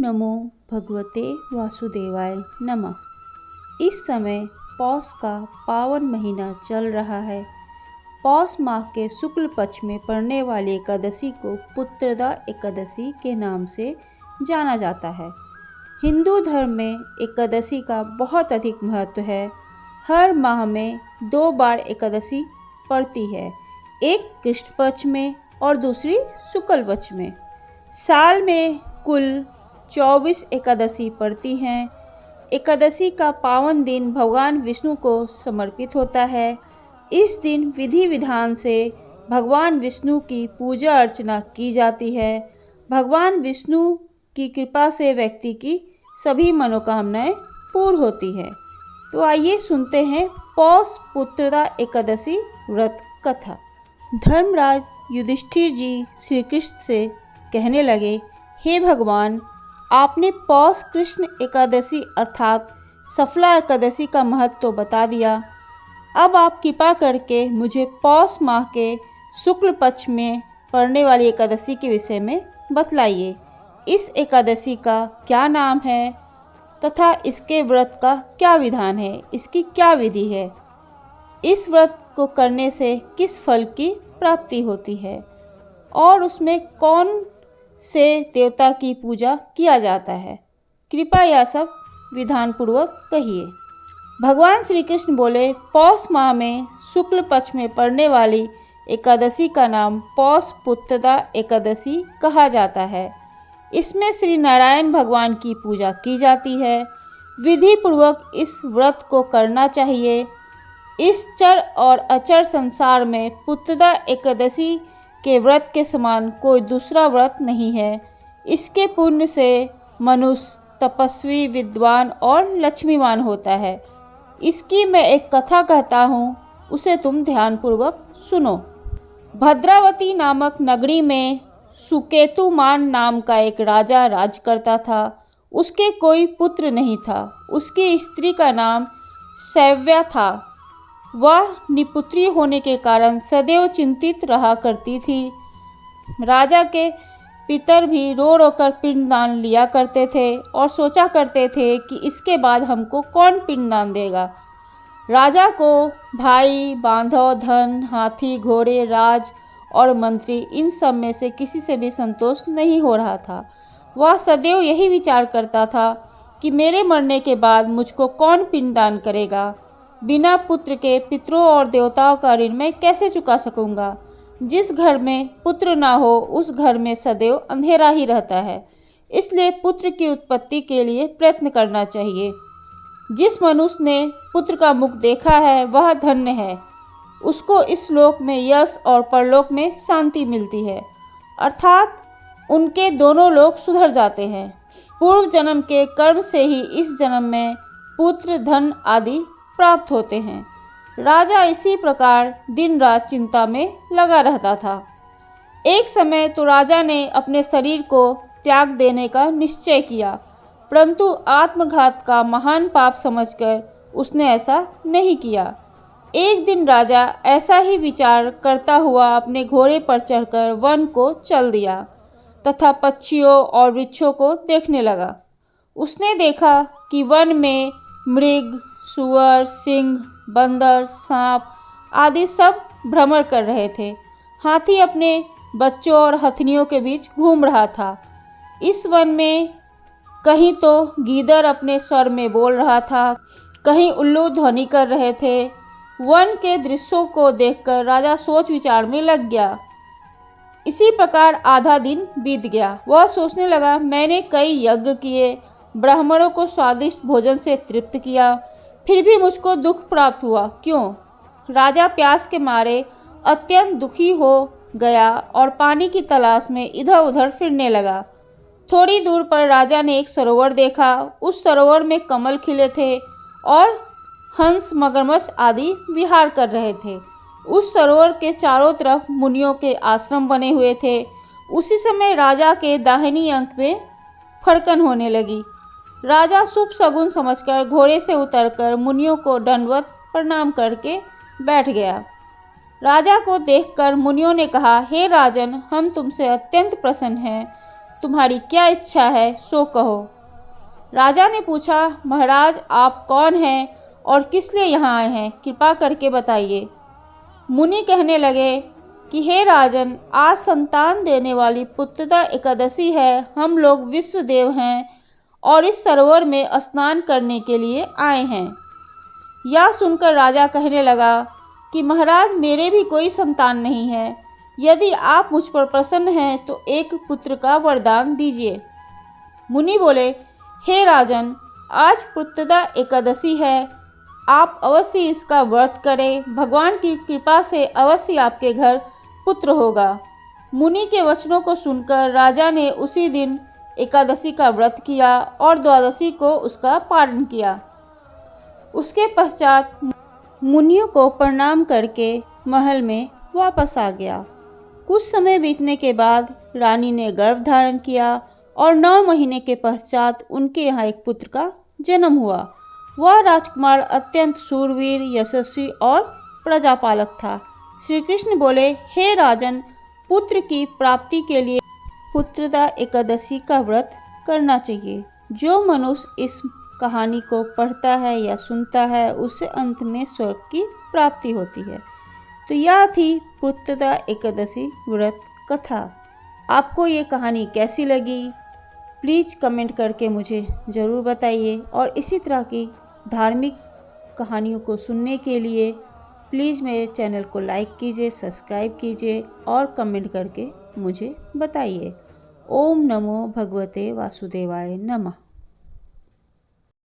नमो भगवते वासुदेवाय नमः। इस समय पौष का पावन महीना चल रहा है। पौष माह के शुक्ल पक्ष में पड़ने वाली एकादशी को पुत्रदा एकादशी के नाम से जाना जाता है। हिंदू धर्म में एकादशी का बहुत अधिक महत्व है। हर माह में 2 बार एकादशी पड़ती है, एक कृष्ण पक्ष में और दूसरी शुक्ल पक्ष में। साल में कुल 24 एकादशी पड़ती हैं। एकादशी का पावन दिन भगवान विष्णु को समर्पित होता है। इस दिन विधि विधान से भगवान विष्णु की पूजा अर्चना की जाती है। भगवान विष्णु की कृपा से व्यक्ति की सभी मनोकामनाएं पूर्ण होती है। तो आइए सुनते हैं पौष पुत्रदा एकादशी व्रत कथा। धर्मराज युधिष्ठिर जी श्री कृष्ण से कहने लगे, हे भगवान, आपने पौष कृष्ण एकादशी अर्थात सफला एकादशी का महत्व तो बता दिया। अब आप कृपा करके मुझे पौष माह के शुक्ल पक्ष में पड़ने वाली एकादशी के विषय में बतलाइए। इस एकादशी का क्या नाम है तथा इसके व्रत का क्या विधान है, इसकी क्या विधि है, इस व्रत को करने से किस फल की प्राप्ति होती है और उसमें कौन से देवता की पूजा किया जाता है। कृपया यह सब विधान पूर्वक कहिए। भगवान श्री कृष्ण बोले, पौष माह में शुक्ल पक्ष में पड़ने वाली एकादशी का नाम पौष पुत्रदा एकादशी कहा जाता है। इसमें श्री नारायण भगवान की पूजा की जाती है। विधि पूर्वक इस व्रत को करना चाहिए। इस चर और अचर संसार में पुत्रदा एकादशी के व्रत के समान कोई दूसरा व्रत नहीं है। इसके पुण्य से मनुष्य तपस्वी, विद्वान और लक्ष्मीवान होता है। इसकी मैं एक कथा कहता हूँ, उसे तुम ध्यानपूर्वक सुनो। भद्रावती नामक नगरी में सुकेतुमान नाम का एक राजा राज करता था। उसके कोई पुत्र नहीं था। उसकी स्त्री का नाम शैव्या था। वह निपुत्री होने के कारण सदैव चिंतित रहा करती थी। राजा के पितर भी रो रो कर पिंडदान लिया करते थे और सोचा करते थे कि इसके बाद हमको कौन पिंडदान देगा। राजा को भाई, बांधव, धन, हाथी, घोड़े, राज और मंत्री, इन सब में से किसी से भी संतोष नहीं हो रहा था। वह सदैव यही विचार करता था कि मेरे मरने के बाद मुझको कौन पिंडदान करेगा। बिना पुत्र के पितरों और देवताओं का ऋण मैं कैसे चुका सकूंगा। जिस घर में पुत्र ना हो उस घर में सदैव अंधेरा ही रहता है। इसलिए पुत्र की उत्पत्ति के लिए प्रयत्न करना चाहिए। जिस मनुष्य ने पुत्र का मुख देखा है वह धन्य है। उसको इस लोक में यश और परलोक में शांति मिलती है, अर्थात उनके दोनों लोक सुधर जाते हैं। पूर्व जन्म के कर्म से ही इस जन्म में पुत्र, धन आदि प्राप्त होते हैं। राजा इसी प्रकार दिन रात चिंता में लगा रहता था। एक समय तो राजा ने अपने शरीर को त्याग देने का निश्चय किया, परंतु आत्मघात का महान पाप समझकर उसने ऐसा नहीं किया। एक दिन राजा ऐसा ही विचार करता हुआ अपने घोड़े पर चढ़कर वन को चल दिया तथा पक्षियों और वृक्षों को देखने लगा। उसने देखा कि वन में मृग, सुअर, सिंह, बंदर, सांप आदि सब भ्रमण कर रहे थे। हाथी अपने बच्चों और हथनियों के बीच घूम रहा था। इस वन में कहीं तो गीदड़ अपने स्वर में बोल रहा था, कहीं उल्लू ध्वनि कर रहे थे। वन के दृश्यों को देखकर राजा सोच विचार में लग गया। इसी प्रकार आधा दिन बीत गया। वह सोचने लगा, मैंने कई यज्ञ किए, ब्राह्मणों को स्वादिष्ट भोजन से तृप्त किया, फिर भी मुझको दुख प्राप्त हुआ, क्यों? राजा प्यास के मारे अत्यंत दुखी हो गया और पानी की तलाश में इधर उधर फिरने लगा। थोड़ी दूर पर राजा ने एक सरोवर देखा। उस सरोवर में कमल खिले थे और हंस, मगरमच्छ आदि विहार कर रहे थे। उस सरोवर के चारों तरफ मुनियों के आश्रम बने हुए थे। उसी समय राजा के दाहिनी अंक में फड़कन होने लगी। राजा शुभ शगुन समझकर घोड़े से उतरकर मुनियों को दंडवत प्रणाम करके बैठ गया। राजा को देखकर मुनियों ने कहा, हे राजन, हम तुमसे अत्यंत प्रसन्न हैं। तुम्हारी क्या इच्छा है सो कहो। राजा ने पूछा, महाराज आप कौन हैं और किस लिए यहाँ आए हैं, कृपा करके बताइए। मुनि कहने लगे कि हे राजन, आज संतान देने वाली पुत्रदा एकादशी है। हम लोग विश्वदेव हैं और इस सरोवर में स्नान करने के लिए आए हैं। यह सुनकर राजा कहने लगा कि महाराज मेरे भी कोई संतान नहीं है। यदि आप मुझ पर प्रसन्न हैं तो एक पुत्र का वरदान दीजिए। मुनि बोले, हे राजन, आज पुत्रदा एकादशी है, आप अवश्य इसका व्रत करें। भगवान की कृपा से अवश्य आपके घर पुत्र होगा। मुनि के वचनों को सुनकर राजा ने उसी दिन एकादशी का व्रत किया और द्वादशी को उसका पारण किया। उसके पश्चात मुनियों को प्रणाम करके महल में वापस आ गया। कुछ समय बीतने के बाद रानी ने गर्भ धारण किया और 9 महीने के पश्चात उनके यहाँ एक पुत्र का जन्म हुआ। वह राजकुमार अत्यंत शूरवीर, यशस्वी और प्रजापालक था। श्री कृष्ण बोले, हे राजन, पुत्र की प्राप्ति के लिए पुत्रदा एकादशी का व्रत करना चाहिए। जो मनुष्य इस कहानी को पढ़ता है या सुनता है उसे अंत में स्वर्ग की प्राप्ति होती है। तो यह थी पुत्रदा एकादशी व्रत कथा। आपको ये कहानी कैसी लगी प्लीज़ कमेंट करके मुझे ज़रूर बताइए और इसी तरह की धार्मिक कहानियों को सुनने के लिए प्लीज़ मेरे चैनल को लाइक कीजिए, सब्सक्राइब कीजिए और कमेंट करके मुझे बताइए। ओम नमो भगवते वासुदेवाय नमः।